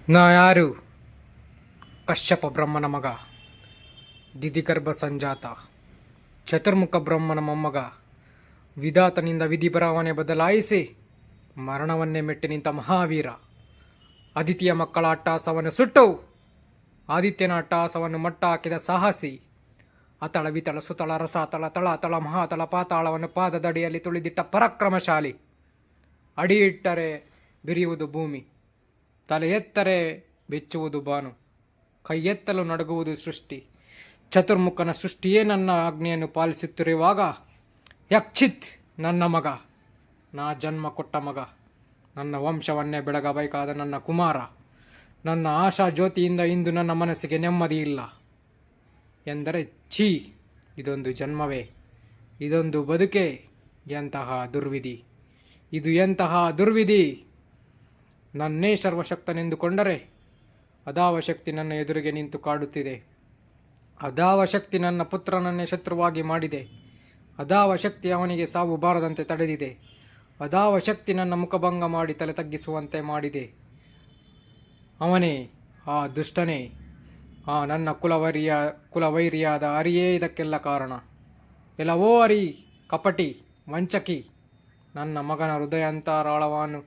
ನಾ ಯಾರು? ಕಶ್ಯಪ ಬ್ರಹ್ಮನ ಮಗ, ದಿದಿಗರ್ಭ ಸಂಜಾತ, ಚತುರ್ಮುಖ ಬ್ರಹ್ಮನ ಮೊಮ್ಮಗ. ವಿಧಾತನಿಂದ ವಿಧಿ ಬರವಣೆ ಬದಲಾಯಿಸಿ ಮರಣವನ್ನೇ ಮೆಟ್ಟಿ ನಿಂತ ಮಹಾವೀರ. ಅದಿತಿಯ ಮಕ್ಕಳ ಅಟ್ಟಹಾಸವನ್ನು ಸುಟ್ಟು ಆದಿತ್ಯನ ಅಟ್ಟಹಾಸವನ್ನು ಮಟ್ಟ ಹಾಕಿದ ಸಾಹಸಿ. ಅತಳ ವಿತಳ ಸುತಳ ರಸಾತಳ ತಳಾತಳ ಮಹಾತಳ ಪಾತಾಳವನ್ನು ಪಾದದಡಿಯಲ್ಲಿ ತುಳಿದಿಟ್ಟ ಪರಾಕ್ರಮಶಾಲಿ. ಅಡಿ ಇಟ್ಟರೆ ಬಿರಿಯುವುದು ಭೂಮಿ, ತಲೆ ಎತ್ತರೆ ಬೆಚ್ಚುವುದು ಬಾನು, ಕೈ ಎತ್ತಲು ನಡುಗುವುದು ಸೃಷ್ಟಿ. ಚತುರ್ಮುಖನ ಸೃಷ್ಟಿಯೇ ನನ್ನ ಆಜ್ಞೆಯನ್ನು ಪಾಲಿಸುತ್ತಿರುವಾಗ ಯಕ್ಷಿತ್ ನನ್ನ ಮಗ, ನಾ ಜನ್ಮ ಕೊಟ್ಟ ಮಗ, ನನ್ನ ವಂಶವನ್ನೇ ಬೆಳಗಬೇಕಾದ ನನ್ನ ಕುಮಾರ. ನನ್ನ ಆಶಾ ಜ್ಯೋತಿಯಿಂದ ಇಂದು ನನ್ನ ಮನಸ್ಸಿಗೆ ನೆಮ್ಮದಿ ಇಲ್ಲ ಎಂದರೆ ಛೀ, ಇದೊಂದು ಜನ್ಮವೇ, ಇದೊಂದು ಬದುಕೆ, ಎಂತಹ ದುರ್ವಿಧಿ, ಇದು ಎಂತಹ ದುರ್ವಿಧಿ. ನನ್ನೇ ಸರ್ವಶಕ್ತನೆಂದುಕೊಂಡರೆ ಅದಾವ ಶಕ್ತಿ ನನ್ನ ಎದುರಿಗೆ ನಿಂತು ಕಾಡುತ್ತಿದೆ. ಅದಾವ ಶಕ್ತಿ ನನ್ನ ಪುತ್ರನನ್ನೇ ಶತ್ರುವಾಗಿ ಮಾಡಿದೆ. ಅದಾವ ಶಕ್ತಿ ಅವನಿಗೆ ಸಾವು ಬಾರದಂತೆ ತಡೆದಿದೆ. ಅದಾವ ಶಕ್ತಿ ನನ್ನ ಮುಖಭಂಗ ಮಾಡಿ ತಲೆ ತಗ್ಗಿಸುವಂತೆ ಮಾಡಿದೆ. ಅವನೇ, ಆ ದುಷ್ಟನೇ, ಆ ನನ್ನ ಕುಲವೈರಿಯಾದ ಅರಿಯೇ ಇದಕ್ಕೆಲ್ಲ ಕಾರಣ. ಎಲ್ಲವೋ ಅರಿ, ಕಪಟಿ, ವಂಚಕಿ, ನನ್ನ ಮಗನ ಹೃದಯಾಂತರಾಳವನ್ನು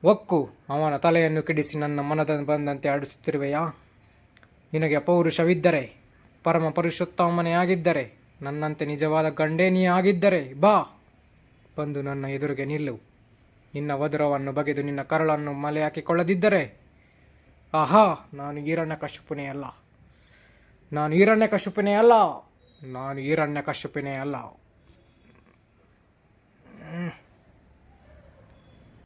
ಒಕ್ಕು ಅವನ ತಲೆಯನ್ನು ಕೆಡಿಸಿ ನನ್ನ ಮನದ ಬಂದಂತೆ ಆಡಿಸುತ್ತಿರುವೆಯಾ? ನಿನಗೆ ಪೌರುಷವಿದ್ದರೆ, ಪರಮ ಪುರುಷೋತ್ತಮನೇ ಆಗಿದ್ದರೆ, ನನ್ನಂತೆ ನಿಜವಾದ ಗಂಡೇ ನೀ ಆಗಿದ್ದರೆ ಬಾ, ಬಂದು ನನ್ನ ಎದುರಿಗೆ ನಿಲ್ಲು. ನಿನ್ನ ವಧುರವನ್ನು ಬಗೆದು ನಿನ್ನ ಕರಳನ್ನು ಮಲೆ ಹಾಕಿಕೊಳ್ಳದಿದ್ದರೆ, ಆಹಾ, ನಾನು ಹಿರಣ್ಯಕಶಿಪುನೇ ಅಲ್ಲ, ನಾನು ಹಿರಣ್ಯಕಶಿಪುನೇ ಅಲ್ಲ, ನಾನು ಹಿರಣ್ಯಕಶಿಪುನೇ ಅಲ್ಲ.